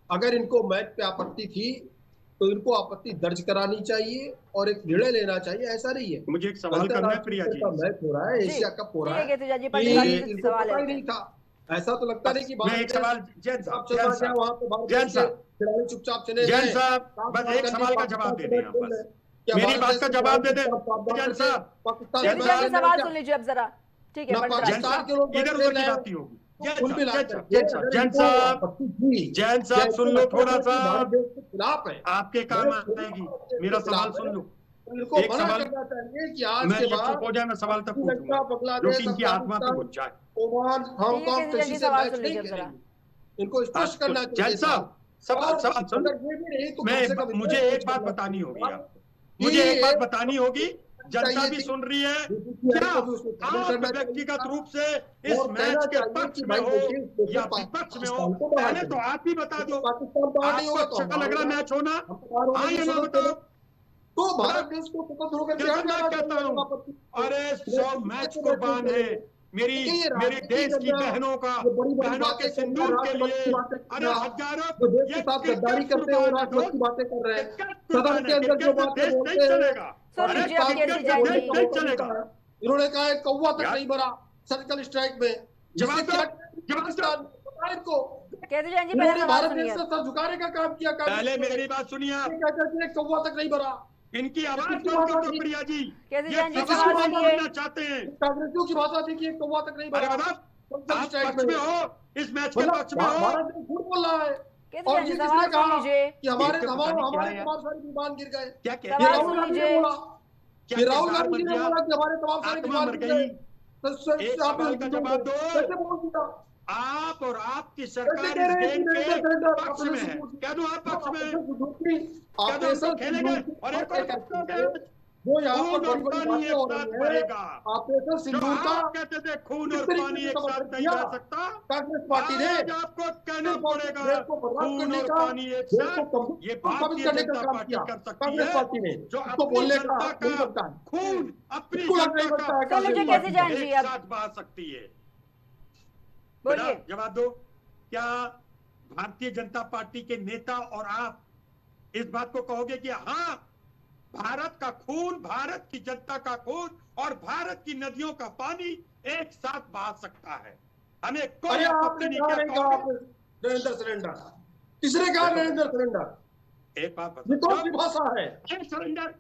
अगर इनको मैच पे आपत्ति थी तो इनको आपत्ति दर्ज करानी चाहिए और एक निर्णय लेना चाहिए। ऐसा नहीं है। मुझे एक सवाल करना है प्रिया जी। मैच हो रहा है, एशिया कप हो रहा है, इनको पता ही नहीं था। ऐसा तो लगता नहीं कि मैं एक सवाल जैन साहब, वहां पे जैन साहब, खिलाड़ी चुपचाप चले जैन साहब, बस एक सवाल का जवाब दे दें आप, बस मेरी बात का जवाब दे दें जैन साहब। पाकिस्तान सवाल सुन लीजिए अब जरा, ठीक है? पाकिस्तान के लोग इधर उधर की बात नहीं होगी। जैन साहब सुन लो थोड़ा सा, खिलाफ है, आपके काम आएगी। मेरा सवाल सुन लो, इनको एक मना सवाल करना चाहिए कि आज मैं के ये बाद चुप हो जाए, मैं सवाल तक पूछूंगा जो कि इनकी आत्मा तक बुझ जाए। ओमान, हांगकांग किसी से मैच नहीं खेलेंगे। इनको स्पष्ट करना चाहिए। जैन साहब, सवाल सुन, मैं मुझे एक बात बतानी होगी, आप मुझे एक बात बतानी होगी, जनता भी सुन रही है। क्या आप व्यक्तिगत रूप से इस मैच के पक्ष में हो या विपक्ष में हो, पहले तो आप ही बता दो। आपको अच्छा लग रहा मैच होना? हाँ या ना बताओ। तो भारत देश को स्वतंत्र होकर मैं कहता हूँ, अरे 100 मैच कुर्बान है मेरे देश की बहनों बहनों के सिंदूर के लिए। अरे हजारों देश के साथ गद्दारी करते हो, राष्ट्रवाद की बातें कर रहे हैं, सदन के अंदर जो बातें देश बोलते नहीं हैं, चलेगा, नहीं चलेगा। इन्होंने कहा एक कौवा तक नहीं मरा सर्जिकल स्ट्राइक में। इनको इन्होंने भारत देश से सर झुकाने का काम किया। पहले मेरी बात सुनिए, कौवा तक नहीं मरा। इनकी आवाज बंद कर दो प्रिया जी, ये सवाल बोलना चाहते हैं। कांग्रेसियों की भाषा देखिए, कौवा तक नहीं मरा। आप पक्ष में हो, इस मैच के पक्ष में हो। भारत देश झूठ बोल रहा है। और ये किसने कहा कि हमारे तमाम सारे विमान गिर गए? क्या ये राहुल गांधी ने बोला, ये राहुल गांधी ने बोला कि हमारे तमाम सारे विमान गिर गए। एक सवाल का जवाब दो। कैसे बोल दिया? आप और आपकी सरकार इस गेम के पक्ष में है। क्या दो आप पक्ष में ऑपरेशन खेलेंगे और एक वो यहाँ पर खून और पानी एक साथ बहेगा। ऑपरेशन सिंदूर का कहते थे खून और पानी एक साथ नहीं बह सकता। कांग्रेस पार्टी ने आपको कहना पड़ेगा खून और पानी एक साथ ये भारतीय जनता पार्टी कर सकती है, जो अपनी जनता का खून अपनी जनता का एक साथ बहा सकती है। बोलिए, जवाब दो। क्या भारतीय जनता पार्टी के नेता और आप इस बात को कहोगे कि हाँ, भारत का खून, भारत की जनता का खून और भारत की नदियों का पानी एक साथ बहा सकता है? हमें अरे कोई आपत्ति आपने नहीं कहा क्या नहीं कहा आपने नरेंद्र सरेंडर, किसने कहा नरेंद्र सरेंडर? एक बात ये कौन सी बताओ, भाषा है? सरेंडर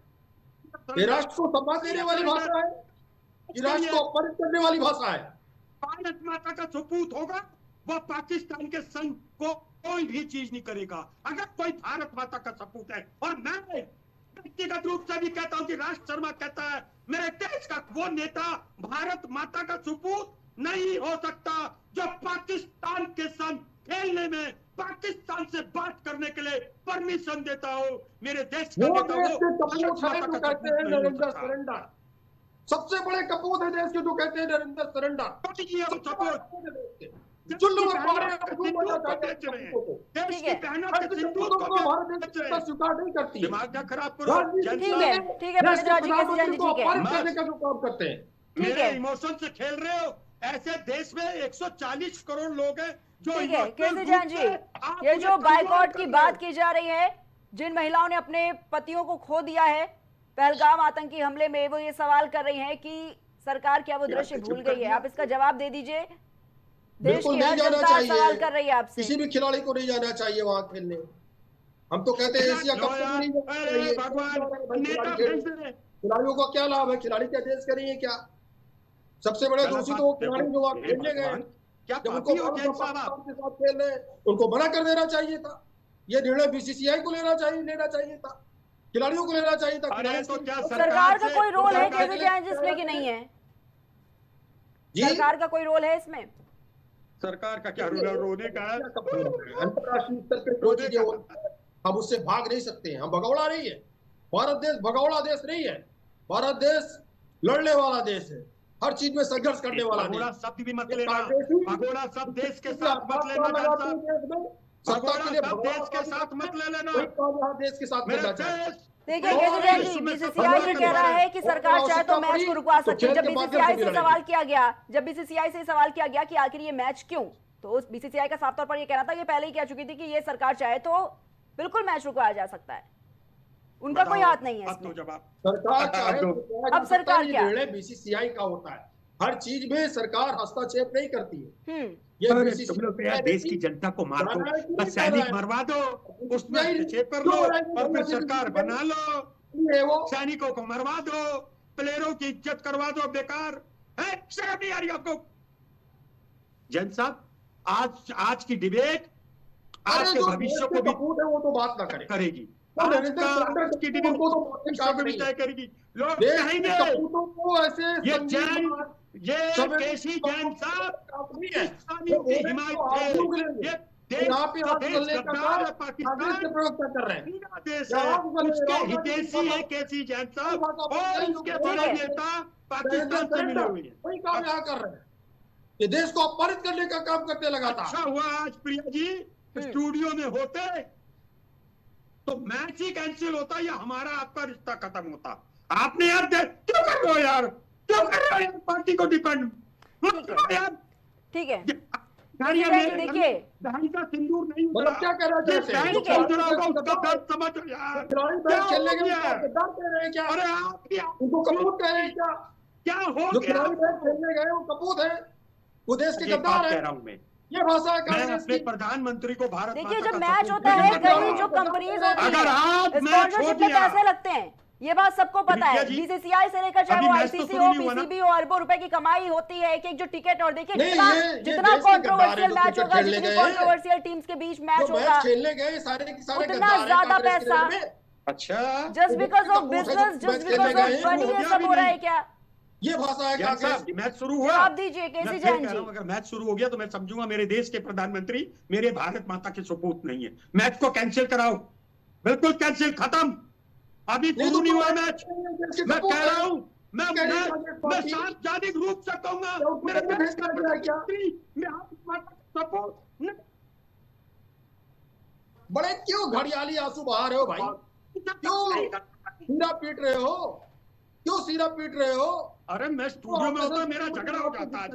ये राष्ट्र को सम्मान देने वाली भाषा है? ये राष्ट्र को अपमानित करने वाली भाषा है? भारत माता का सपूत होगा, वह पाकिस्तान के संग को कोई भी चीज नहीं करेगा। अगर कोई भारत माता का सपूत है, और मैं व्यक्तिगत रूप से भी कहता हूं कि राज शर्मा कहता है, मेरे देश का वो नेता भारत माता का सपूत नहीं हो सकता जो पाकिस्तान के संग खेलने में, पाकिस्तान से बात करने के लिए परमिशन देता हो। मेरे देश का वो नेता देश हो, के भारत कपूत है माता जो का कहते सपूत हैं नहीं हो नरेंद्र सकता। सरेंडर, सबसे बड़े कपूत है देश के जो कहते हैं नरेंद्र सरेंडर। चुल्लू में पारे ठीक है भारत देश का स्वीकार नहीं करती है। दिमाग ना खराब करो। ठीक है पंडित राव जी, केसी जैन जी, ठीक है। अपमानित करने का जो काम करते हैं। ठीक मेरे है। इमोशन से खेल रहे हो। ऐसे देश में 140 करोड़ लोग हैं जो ठीक है emotional केसी जैन रूप जी, से आप ये उन्हें जो control बाइकआउट कर की रहे बात हो। की जा रही है, जिन महिलाओं ने अपने पतियों को खो दिया है पहलगाम आतंकी हमले में, वो ये सवाल कर रही हैं कि सरकार क्या वो दृश्य भूल गई है? आप इसका जवाब दे दीजिए। देश बिल्कुल की नहीं हर जाना जनता चाहिए। सवाल कर रही है आपसे। किसी भी खिलाड़ी को नहीं जाना चाहिए वहां खेलने। हम तो कहते हैं एशिया कप में नहीं जाना चाहिए। भगवान नेता भेज दे। खिलाड़ियों का क्या लाभ है? खिलाड़ी क्या देश के नहीं है क्या? सबसे बड़े दोषी तो वो खिलाड़ी जो वहां खेलने गए, क्या जब उनको पापी हो जैन साहब आप? के साथ खेल रहे उनको मना कर देना चाहिए था। ये निर्णय बीसीसीआई को लेना चाहिए था, खिलाड़ियों को लेना चाहिए था। अरे तो क्या सरकार का से- कोई रोल है सरकार केसी से- जैन जी इसमें कि नहीं है? जी? सरकार का कोई रोल है इसमें? सरकार का क्या रोल है? रोने का है। अंतरराष्ट्रीय स्तर पे जो चीजें होती हैं, हम उससे भाग नहीं सकते हैं। हम भगौड़ा नहीं है। भारत देश भगौड़ा देश नहीं है। भारत देश लड़ने वाला देश है, हर चीज में संघर्ष करने वाला भगोड़ा देश। शब्द भी मत लेना। कांग्रेसी- भगोड़ा शब्द देश के साथ मत लेना जैन साहब। सत्ता के लिए भगोड़ा शब्द देश के साथ मत ले लेना। देश के साथ मेरे मिलना चाहिए। देश देखिए केसी जैन जी, बीसीसीआई ये कह रहा है कि सरकार चाहे तो मैच को रुकवा सकती है। जब बीसीसीआई से सवाल किया गया, कि आखिर ये मैच क्यों, तो उस बीसीसीआई का साफ तौर पर ये कहना था, ये पहले ही कह चुकी थी कि ये सरकार चाहे तो बिल्कुल मैच रुकवाया जा सकता है, उनका कोई हाथ नहीं है अब तो इसमें। जवाब सरकार चाहे अब सरकार क्या? निर्णय बीसीसीआई का होता है। हर चीज में सरकार हस्तक्षेप नहीं करती है। ये तुम BCCI लोग तो यार देश की जनता को मार दो, बस सैनिक मरवा दो, उसमें हस्तक्षेप कर लो और फिर सरकार बना लो। है वो सैनिकों को मरवा दो, प्लेयरों की इज्जत करवा दो, बेकार है। शर्म नहीं आ रही आपको? जैन साहब, आज की डिबेट आज के भविष्य को भी कपूत है वो तो बात ना करे। करेगी। तो आज नरेंद्र का सरेंडर की को डिबेट तो भविष्य को भी तय करेगी। लोग देश के कहेंगे कपूतों को ऐसे ये संजीवनी ये केसी जैन साहब पाकिस्तानियों की हिमायत है। ये देश यहाँ पे जो हाथ देश चलने का गद्दार है काम पाकिस्तान, कांग्रेस के प्रवक्ता कर रहे हैं। पूरा देश है, उसके हितैषी है केसी जैन साहब और उसके बड़े नेता पाकिस्तान से मिले हुए हैं। वही काम यहाँ कर रहे हैं। ये देश को अपमानित करने का काम करते लगातार। अच्छा हुआ आज प्रिया जी स्टूडियो में होते तो मैच ही कैंसिल होता या हमारा आपका रिश्ता खत्म होता। आपने यार क्यों कर रहे हो यार? क्यों कर रहे हो यार? पार्टी को डिपेंड यार। ठीक है देखिए बहन का सिंदूर नहीं उतरा। मतलब क्या कह रहे जिस बहन ठीक का है। उतरा होगा उसका दर्द समझो यार। खिलाड़ी क्या मैच खेलने हो गए गया? गद्दार कह रहे हैं क्या? अरे आप क्या उनको कपूत कह रहे हैं क्या? क्या हो जो गया? खिलाड़ी मैच खेलने गए वो कपूत है, वो देश के ये गद्दार बात है। कह रहा हूं मैं ये भाषा है मैं कांग्रेस अपने की। प्रधानमंत्री को भारत देखिए माता जब का मैच सपूत होता है, नहीं कहीं करता। जो कंपनीज होती अगर आज है मैच हो स्पॉन्सरशिप में गया, पैसे लगते हैं, ये बात सबको पता है। प्रिया जी, बीसीसीआई से लेकर चाहे अभी वो मैच तो आईसीसी शुरू हो, नहीं हुआ ना। पीसीबी हो, अरबों रुपए की कमाई होती है एक एक जो टिकट। और देखिए नहीं, जितना ये जितना देश के गद्दार है कंट्रोवर्शियल जो मैच क्रिकेट होगा, खेलने जितनी गए हैं। कंट्रोवर्शियल टीम्स के बीच मैच जो होगा, मैच खेलने गए सारे के सारे उतना गद्दार हैं ज्यादा कांग्रेस के पैसा रेल में। अच्छा जस्ट बिकॉज ऑफ कपूत है जो बिजनेस, मैच जस्ट खेलने बिकॉज गए ऑफ हैं, मनी वो ये हो सब गया हो रहा भी है क्या? ये भाषा है जैन कांग्रेस साहब की। मैच शुरू हुआ। जवाब दीजिए मैं केसी फिर जैन कह रहा जी। हूं, अगर मैच शुरू हो गया तो मैं समझूंगा मेरे देश के प्रधानमंत्री मेरे भारत माता के सपूत नहीं है। मैच को कैंसिल कराओ, बिल्कुल कैंसिल, खत्म। अभी शुरू नहीं हुआ मैच। मैं कह रहा हूं, मैं सार्वजनिक रूप से कहूंगा मेरे देश का प्रधानमंत्री मैं भारत माता का सपूत नहीं। बड़े क्यों घड़ियाली आंसू बहा रहे हो भाई? क्यों सीना पीट रहे हो? क्यों सिरा पीट रहे हो? अरे मैं स्टूडियो में होता मेरा झगड़ा हो जाता आज।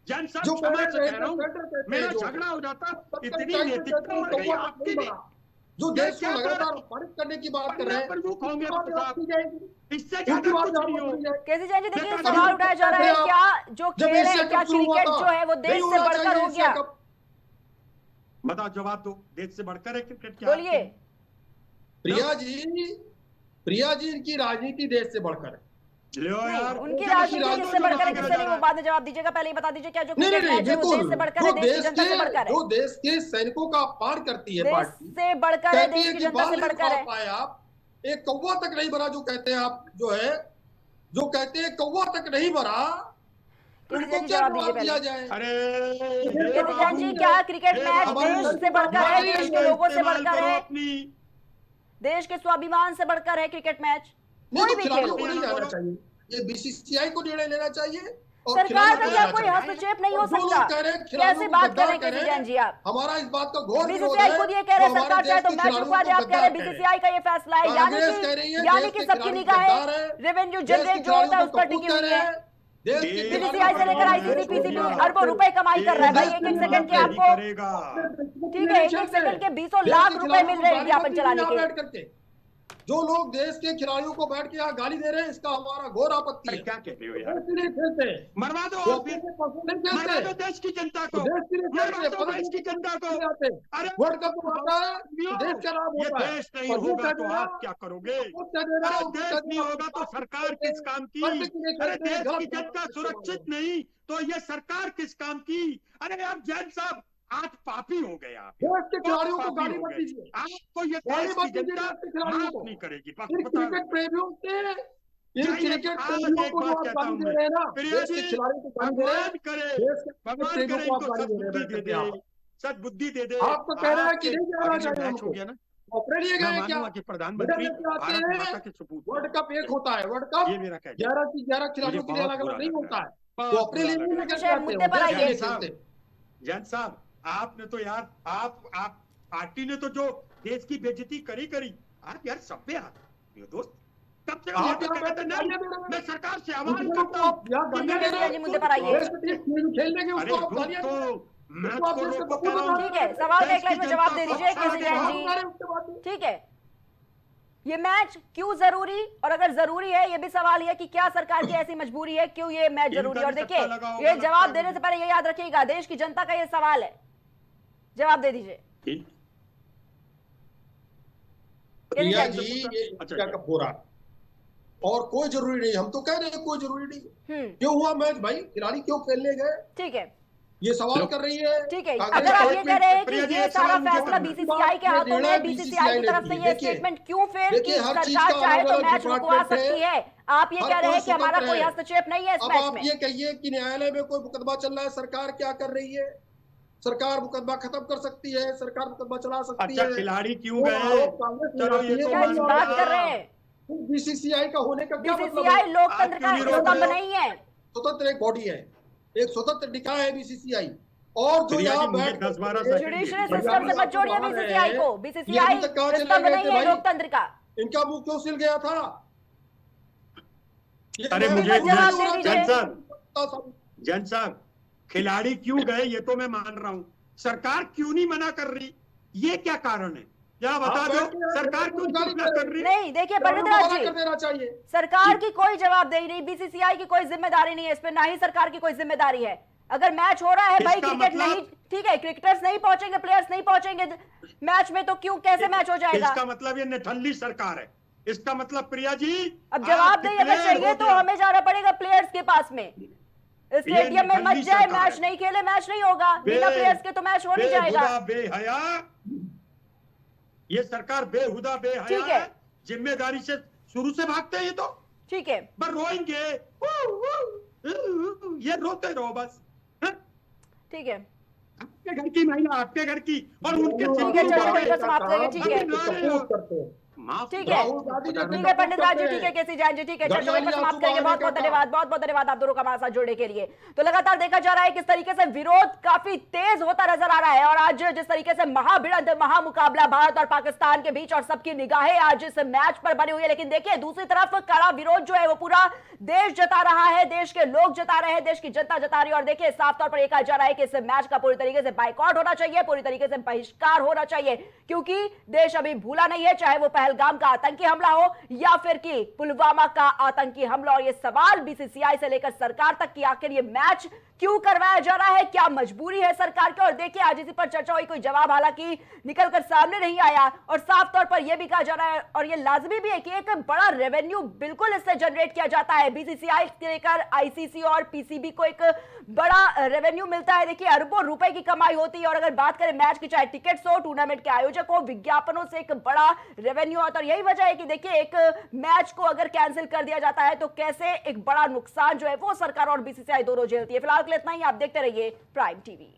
जैन जो साहब क्षमा से कह कह रहा हूँ, रहे हैं, मेरा जो- झगड़ा हो जाता। तब तक इतनी चाहिए नैतिकता तो मर गई भगवान आपकी नहीं भी। बना। जो देश को लगातार पारित करने की बात कर रहे हैं, प्रमुख होंगे इससे केसी जैन जी, देखिए सवाल उठाया जा रहा है, क्या जो खेल है, क्या क्रिकेट जो है वो देश से बढ़कर हो गया? बताओ, जवाब दो। देश से बढ़कर है क्रिकेट? क्या बोलिए। प्रिया जी की राजनीति देश से बढ़कर है। यार, उनकी राजनीति किससे बढ़कर है, किससे नहीं, वो बाद में जवाब दीजिएगा। पहले ही बता दीजिए, क्या जो क्रिकेट मैच है वो देश से बढ़कर है, देश की जनता से बढ़कर है? जो देश के सैनिकों का अपमान करती है पार्टी, से बढ़कर है, देश की जनता से बढ़कर है। आप एक कौवा तक नहीं भरा, जो कहते हैं आप, जो कहते हैं कौवा तक नहीं भरा, जवाब दीजिए पहले। अरे जी, क्या क्रिकेट मैच देश से बढ़कर है, देश के लोगों से बढ़कर है, देश के स्वाभिमान से बढ़कर है क्रिकेट मैच? कोई भी खेल को नहीं जाना चाहिए, ये बीसीसीआई को निर्णय लेना चाहिए। सरकार का क्या कोई हस्तक्षेप नहीं हो सकता? कैसे बात कर रहे हैं केसी जैन जी आप? हमारा इस बात का घोर बीसीसीआई खुद ये कह रहे हैं सरकार चाहे तो मैच रुकवा दे, आप कह रहे हैं बीसीसीआई का ये फैसला है, यानी कि सबकी निगाहें रेवेन्यू जनरेट जो होता है उस पर टिकी हुई है। बीसीसीआई से लेकर आईसीसी, पीसीबी अरबों रुपए कमाई कर रहा है भाई, एक एक सेकंड के आपको, ठीक है, एक एक सेकंड के 20 लाख रुपए मिल रहे हैं विज्ञापन चलाने के। जो लोग देश के खिलाड़ियों को बैठ के यहाँ गाली दे रहे हैं, इसका हमारा घोर आपत्ति है। क्या कहते हो यार? खेलते मरवा दो देश की जनता को, देश की जनता को। अरे वर्ल्ड कप होता है, देश का नाम होता है। देश नहीं होगा तो आप क्या करोगे? देश नहीं होगा तो सरकार किस काम की? अरे देश की जनता सुरक्षित नहीं तो ये सरकार किस काम की? अरे आप जैन साहब आज पापी हो गए, आप देश के खिलाड़ियों को गाली मत दीजिए। आपको ये देश की जनता माफ नहीं करेगी। क्रिकेट प्रेमियों से क्रिकेट प्रेमियों को आप गाली दे रहे हैं ना, देश के खिलाड़ियों को गाली दे रहे हैं, भगवान करे इनको सद्बुद्धि दे दे। आप तो कह रहे हैं कि नहीं जाना चाहिए, हो गया ना, ऑपरेट गए क्या? प्रधानमंत्री भारत माता के सपूत। वर्ल्ड कप एक होता है, वर्ल्ड कप 11 की 11 खिलाड़ियों के लिए अलग अलग नहीं होता है, तो ऑपरेट जैन साहब आपने तो यार आप पार्टी ने तो जो देश की बेइज्जती करी आप यार सभ्य आदमी दोस्त। कब से मैं सरकार से आवाज करता हूं, मुद्दे पर आइए। खेलने के ठीक है, सवाल का एक लाइन में जवाब दे दीजिए केसी जैन जी। ठीक है, ये मैच क्यों जरूरी, और अगर जरूरी है ये भी सवाल है कि क्या सरकार की ऐसी मजबूरी है, क्यों ये मैच जरूरी है? और देखिए, ये जवाब देने से पहले ये याद रखिएगा, देश की जनता का ये सवाल है, जवाब दे दीजिए। प्रिया जी, क्या कब हो रहा और कोई जरूरी नहीं, हम तो कह रहे हैं कोई जरूरी नहीं। क्यों हुआ मैच भाई, खिलाड़ी क्यों खेलने गए? ठीक है, ये सवाल कर रही है। ठीक है, अगर आप ये कह रहे हैं कि ये सारा फैसला बीसीसीआई के हाथों में, बीसीसीआई की तरफ से ये स्टेटमेंट क्यों फेल कि सरकार चाहे तो मैच रुकवा सकती है, आप ये कह रहे हैं कि हमारा कोई हस्तक्षेप नहीं है इस मैच में? आप ये कहिए कि न्यायालय में कोई मुकदमा चल रहा है, सरकार क्या कर रही है? सरकार मुकदमा खत्म कर सकती है, सरकार मुकदमा चला सकती है। खिलाड़ी क्यों गए? चलो ये तो बात कर रहे हैं, बीसीसीआई का होने का क्या मतलब? बीसीसीआई लोकतंत्र का स्तंभ नहीं है, स्वतंत्र एक बॉडी है, एक स्वतंत्र निकाय है बीसीसीआई। और जो यहाँ जुडिशरी सिस्टम से मत जोड़िए बीसीसीआई को, बीसीसीआई स्तंभ नहीं है लोकतंत्र का। इनका मुंह क्यों सिल गया था? अरे मुझे जैन साहब खिलाड़ी क्यों गए ये तो मैं मान रहा हूँ, सरकार क्यों नहीं मना कर रही, ये क्या कारण है? क्या बता दो, सरकार क्यों कर रही? नहीं देखिए पंडित राज जी, सरकार की कोई जवाबदेही नहीं, बीसीसीआई की कोई जिम्मेदारी नहीं है इस पे, ना ही सरकार की कोई जिम्मेदारी है। अगर मैच हो रहा है भाई, क्रिकेट नहीं, ठीक है, क्रिकेटर्स नहीं पहुंचेंगे, प्लेयर्स नहीं पहुंचेंगे मैच में, तो क्यों कैसे मैच हो जाएगा? इसका मतलब ये निठल्ली सरकार है, इसका मतलब प्रिया जी अब जवाब दें, अगर चाहिए तो हमें जाना पड़ेगा प्लेयर्स के पास में, स्टेडियम में मत जाए, मैच नहीं खेले, मैच नहीं होगा, बिना प्लेयर्स के तो मैच हो नहीं जाएगा। बेहया, ये सरकार बेहुदा बेहया है, जिम्मेदारी से शुरू से भागते हैं ये तो। ठीक है, पर रोएंगे, ये रोते रहो बस। ठीक है, आपके घर की महिला, आपके घर की, और उनके समाप्त करेंगे। ठीक है, ठीक है, ठीक है पंडित राज जी, ठीक है केसी जैन जी, ठीक है, चर्चा पर समाप्त करेंगे। बहुत बहुत धन्यवाद, बहुत बहुत धन्यवाद आप दोनों का हमारे साथ जुड़ने के लिए। तो लगातार देखा जा रहा है किस तरीके से विरोध काफी तेज होता नजर आ रहा है, और आज जिस तरीके से महाभिड़ंत, महामुकाबला भारत और पाकिस्तान के बीच, और सबकी निगाहें आज इस मैच पर बनी हुई है। लेकिन देखिए दूसरी तरफ कड़ा विरोध जो है वो पूरा देश जता रहा है, देश के लोग जता रहे हैं, देश की जनता जता रही है। और देखिए साफ तौर पर यह कहा जा रहा है कि इस मैच का पूरी तरीके से बाइकआउट होना चाहिए, पूरी तरीके से बहिष्कार होना चाहिए, क्योंकि देश अभी भूला नहीं है, चाहे वो पहलगाम का आतंकी हमला हो या फिर कि पुलवामा का आतंकी हमला। और ये सवाल बीसीसीआई से लेकर सरकार तक कि आखिर ये मैच क्यों करवाया जा रहा है, क्या मजबूरी है सरकार की। और देखिए आज इसी पर चर्चा हुई, कोई जवाब हालांकि निकलकर सामने नहीं आया। और साफ तौर पर यह भी कहा जा रहा है और यह लाजमी भी है कि एक बड़ा रेवेन्यू बिल्कुल इससे जनरेट किया जाता है। बीसीसीआई से लेकर आईसीसी और पीसीबी को एक बड़ा रेवेन्यू मिलता है। देखिए अरबों रुपए की कमाई होती है। और अगर बात करें मैच की, चाहे टिकट्स हो, टूर्नामेंट के आयोजक हो, विज्ञापनों से एक बड़ा रेवेन्यू आता है। और यही वजह है कि देखिए एक मैच को अगर कैंसिल कर दिया जाता है तो कैसे एक बड़ा नुकसान जो है वो सरकार और बीसीसीआई दोनों झेलती है। फिलहाल के लिए इतना ही, आप देखते रहिए प्राइम टीवी।